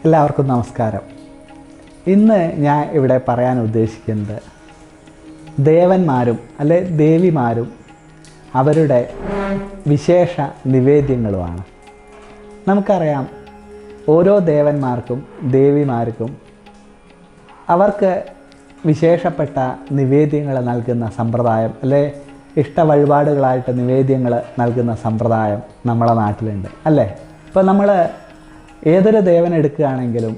എല്ലാവർക്കും നമസ്കാരം. ഇന്ന് ഞാൻ ഇവിടെ പറയാൻ ഉദ്ദേശിക്കുന്നത് ദേവന്മാരും അല്ലെ ദേവിമാരും അവരുടെ വിശേഷ നിവേദ്യങ്ങളുമാണ്. നമുക്കറിയാം, ഓരോ ദേവന്മാർക്കും ദേവിമാർക്കും അവർക്ക് വിശേഷപ്പെട്ട നിവേദ്യങ്ങൾ നൽകുന്ന സമ്പ്രദായം അല്ലെ ഇഷ്ട വഴിപാടുകളായിട്ട് നിവേദ്യങ്ങൾ നൽകുന്ന സമ്പ്രദായം നമ്മളെ നാട്ടിലുണ്ട് അല്ലേ. ഇപ്പോൾ നമ്മൾ ഏതൊരു ദേവൻ എടുക്കുകയാണെങ്കിലും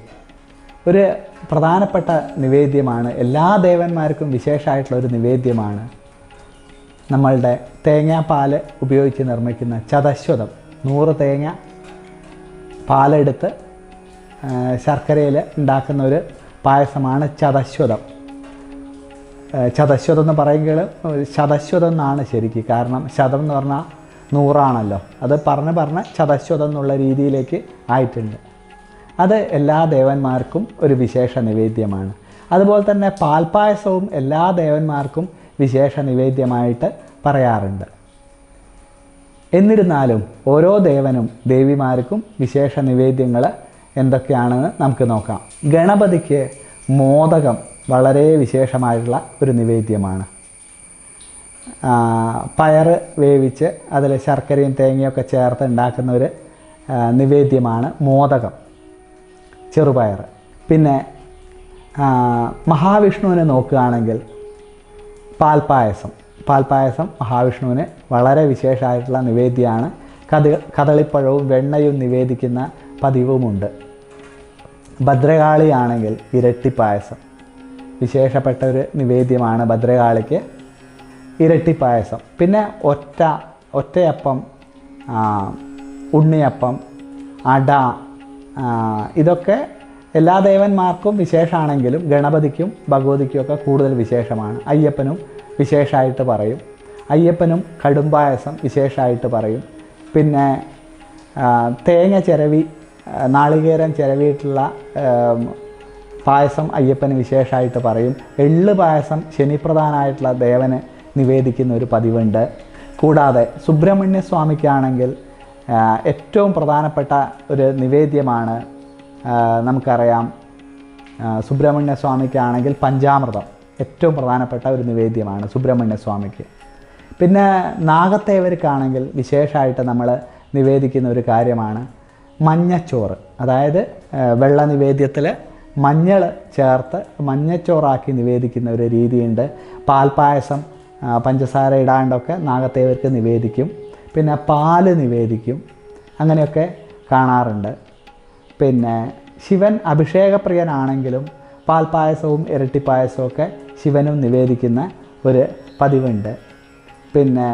ഒരു പ്രധാനപ്പെട്ട നിവേദ്യമാണ്, എല്ലാ ദേവന്മാർക്കും വിശേഷമായിട്ടുള്ള ഒരു നിവേദ്യമാണ് നമ്മളുടെ തേങ്ങാപ്പാൽ ഉപയോഗിച്ച് നിർമ്മിക്കുന്ന ചതശ്വതം. 100 തേങ്ങ പാലെടുത്ത് ശർക്കരയിൽ ഉണ്ടാക്കുന്ന ഒരു പായസമാണ് ചതശ്വതം. ചതശ്വതം എന്ന് പറയുമ്പോൾ ശതശ്വതം എന്നാണ് ശരിക്കും, കാരണം ശതം എന്ന് പറഞ്ഞാൽ 100 അത് പറഞ്ഞ് ചതശ്വതം എന്നുള്ള രീതിയിലേക്ക് ആയിട്ടുണ്ട്. അത് എല്ലാ ദേവന്മാർക്കും ഒരു വിശേഷ നിവേദ്യമാണ്. അതുപോലെ തന്നെ പാൽപ്പായസവും എല്ലാ ദേവന്മാർക്കും വിശേഷ നിവേദ്യമായിട്ട് പറയാറുണ്ട്. എന്നിരുന്നാലും ഓരോ ദേവനും ദേവിമാർക്കും വിശേഷ നിവേദ്യങ്ങൾ എന്തൊക്കെയാണെന്ന് നമുക്ക് നോക്കാം. ഗണപതിക്ക് മോദകം വളരെ വിശേഷമായിട്ടുള്ള ഒരു നിവേദ്യമാണ്. പയറ് വേവിച്ച് അതിൽ ശർക്കരയും തേങ്ങയൊക്കെ ചേർത്ത് ഉണ്ടാക്കുന്ന ഒരു നിവേദ്യമാണ് മോദകം, ചെറുപയർ. പിന്നെ മഹാവിഷ്ണുവിനെ നോക്കുകയാണെങ്കിൽ പാൽപ്പായസം മഹാവിഷ്ണുവിന് വളരെ വിശേഷമായിട്ടുള്ള നിവേദ്യമാണ്. കദളിപ്പഴവും വെണ്ണയും നിവേദിക്കുന്ന പതിവുമുണ്ട്. ഭദ്രകാളിയാണെങ്കിൽ ഇരട്ടിപ്പായസം, വിശേഷപ്പെട്ട ഒരു നിവേദ്യമാണ് ഭദ്രകാളിക്ക് ഇരട്ടിപ്പായസം. പിന്നെ ഒറ്റയപ്പം, ഉണ്ണിയപ്പം, അട, ഇതൊക്കെ എല്ലാ ദേവന്മാർക്കും വിശേഷമാണെങ്കിലും ഗണപതിക്കും ഭഗവതിക്കും ഒക്കെ കൂടുതൽ വിശേഷമാണ്. അയ്യപ്പനും വിശേഷമായിട്ട് പറയും. അയ്യപ്പനും കടുംപായസം വിശേഷമായിട്ട് പറയും. പിന്നെ തേങ്ങ ചിരവി, നാളികേരം ചിരവിയിട്ടുള്ള പായസം അയ്യപ്പന് വിശേഷമായിട്ട് പറയും. എള്ള് പായസം ശനിപ്രധാനമായിട്ടുള്ള ദേവന് നിവേദിക്കുന്ന ഒരു പതിവുണ്ട്. കൂടാതെ സുബ്രഹ്മണ്യ സ്വാമിക്കാണെങ്കിൽ ഏറ്റവും പ്രധാനപ്പെട്ട ഒരു നിവേദ്യമാണ്, നമുക്കറിയാം, സുബ്രഹ്മണ്യ സ്വാമിക്കാണെങ്കിൽ പഞ്ചാമൃതം ഏറ്റവും പ്രധാനപ്പെട്ട ഒരു നിവേദ്യമാണ് സുബ്രഹ്മണ്യ സ്വാമിക്ക്. പിന്നെ നാഗത്തേവർക്കാണെങ്കിൽ വിശേഷമായിട്ട് നമ്മൾ നിവേദിക്കുന്ന ഒരു കാര്യമാണ് മഞ്ഞച്ചോറ്. അതായത് വെള്ള നിവേദ്യത്തിൽ മഞ്ഞൾ ചേർത്ത് മഞ്ഞച്ചോറാക്കി നിവേദിക്കുന്ന ഒരു രീതിയുണ്ട്. പാൽപ്പായസം പഞ്ചസാര ഇടാണ്ടൊക്കെ നാഗത്തേവർക്ക് നിവേദിക്കും. പിന്നെ പാല് നിവേദിക്കും, അങ്ങനെയൊക്കെ കാണാറുണ്ട്. പിന്നെ ശിവൻ അഭിഷേകപ്രിയനാണെങ്കിലും പാൽപ്പായസവും ഇരട്ടിപ്പായസവും ഒക്കെ ശിവനും നിവേദിക്കുന്ന ഒരു പതിവുണ്ട്. പിന്നെ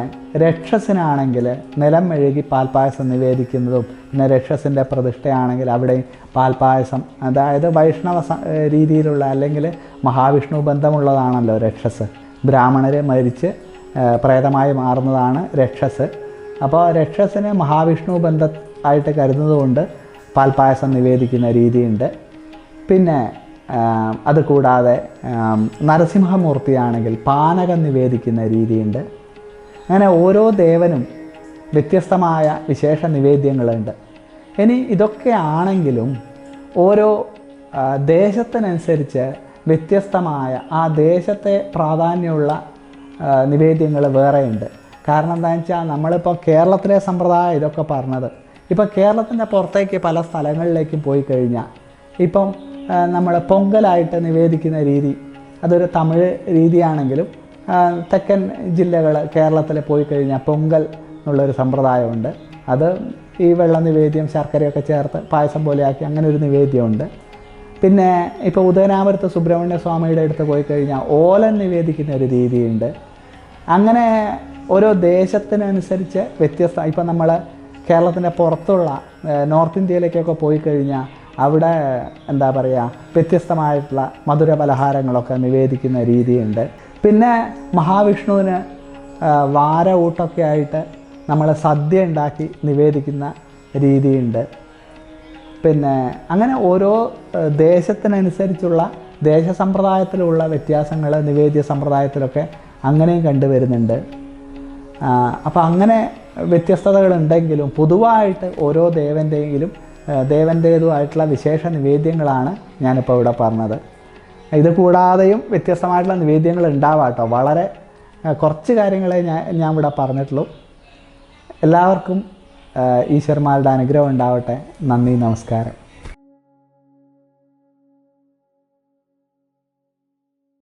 രക്ഷസിനാണെങ്കിൽ നിലം മെഴുകി പാൽപ്പായസം നിവേദിക്കുന്നതും, പിന്നെ രക്ഷസിൻ്റെ പ്രതിഷ്ഠയാണെങ്കിൽ അവിടെ പാൽപ്പായസം, അതായത് വൈഷ്ണവ രീതിയിലുള്ള അല്ലെങ്കിൽ മഹാവിഷ്ണു ബന്ധമുള്ളതാണല്ലോ രക്ഷസ്. ബ്രാഹ്മണർ മരിച്ച് പ്രേതമായി മാറുന്നതാണ് രക്ഷസ്. അപ്പോൾ രക്ഷസിന് മഹാവിഷ്ണു ബന്ധമായിട്ട് കരുതുന്നതുകൊണ്ട് പാൽപ്പായസം നിവേദിക്കുന്ന രീതിയുണ്ട്. പിന്നെ അതുകൂടാതെ നരസിംഹമൂർത്തിയാണെങ്കിൽ പാനകം നിവേദിക്കുന്ന രീതിയുണ്ട്. അങ്ങനെ ഓരോ ദേവനും വ്യത്യസ്തമായ വിശേഷ നിവേദ്യങ്ങളുണ്ട്. ഇനി ഇതൊക്കെ ആണെങ്കിലും ഓരോ ദേശത്തിനനുസരിച്ച് വ്യത്യസ്തമായ ആ ദേശത്തെ പ്രാധാന്യമുള്ള നിവേദ്യങ്ങൾ വേറെയുണ്ട്. കാരണം എന്താണെന്ന് വെച്ചാൽ നമ്മളിപ്പോൾ കേരളത്തിലെ സമ്പ്രദായം ഇതൊക്കെ പറഞ്ഞത്. ഇപ്പോൾ കേരളത്തിൻ്റെ പുറത്തേക്ക് പല സ്ഥലങ്ങളിലേക്കും പോയി കഴിഞ്ഞാൽ ഇപ്പം നമ്മൾ പൊങ്കലായിട്ട് നിവേദിക്കുന്ന രീതി അതൊരു തമിഴ് രീതിയാണെങ്കിലും തെക്കൻ ജില്ലകൾ കേരളത്തിൽ പോയി കഴിഞ്ഞാൽ പൊങ്കൽ എന്നുള്ളൊരു സമ്പ്രദായമുണ്ട്. അത് ഈ വെള്ള നിവേദ്യം ശർക്കരയൊക്കെ ചേർത്ത് പായസം പോലെയാക്കി അങ്ങനെ ഒരു നിവേദ്യമുണ്ട്. പിന്നെ ഇപ്പോൾ ഉദയനാപുരത്ത് സുബ്രഹ്മണ്യ സ്വാമിയുടെ അടുത്ത് പോയി കഴിഞ്ഞാൽ ഓലൻ നിവേദിക്കുന്ന ഒരു രീതിയുണ്ട്. അങ്ങനെ ഓരോ ദേശത്തിനനുസരിച്ച് വ്യത്യസ്ത. ഇപ്പം നമ്മൾ കേരളത്തിൻ്റെ പുറത്തുള്ള നോർത്ത് ഇന്ത്യയിലേക്കൊക്കെ പോയി കഴിഞ്ഞാൽ അവിടെ എന്താ പറയുക, വ്യത്യസ്തമായിട്ടുള്ള മധുര പലഹാരങ്ങളൊക്കെ നിവേദിക്കുന്ന രീതിയുണ്ട്. പിന്നെ മഹാവിഷ്ണുവിന് വാരഊട്ടൊക്കെ ആയിട്ട് നമ്മൾ സദ്യ ഉണ്ടാക്കി നിവേദിക്കുന്ന രീതിയുണ്ട്. പിന്നെ അങ്ങനെ ഓരോ ദേശത്തിനനുസരിച്ചുള്ള ദേശസമ്പ്രദായത്തിലുള്ള വ്യത്യാസങ്ങൾ നിവേദ്യ സമ്പ്രദായത്തിലൊക്കെ അങ്ങനെയും കണ്ടുവരുന്നുണ്ട്. അപ്പോൾ അങ്ങനെ വ്യത്യസ്തതകളുണ്ടെങ്കിലും പൊതുവായിട്ട് ഓരോ ദേവൻ്റെയെങ്കിലും ദേവൻ്റേതുമായിട്ടുള്ള വിശേഷ നിവേദ്യങ്ങളാണ് ഞാനിപ്പോൾ ഇവിടെ പറഞ്ഞത്. ഇത് കൂടാതെയും വ്യത്യസ്തമായിട്ടുള്ള നിവേദ്യങ്ങൾ ഉണ്ടാവാം കേട്ടോ. വളരെ കുറച്ച് കാര്യങ്ങളെ ഞാൻ ഇവിടെ പറഞ്ഞിട്ടുള്ളൂ. എല്ലാവർക്കും ഈശ്വരന്മാരുടെ അനുഗ്രഹം ഉണ്ടാവട്ടെ. നന്ദി, നമസ്കാരം.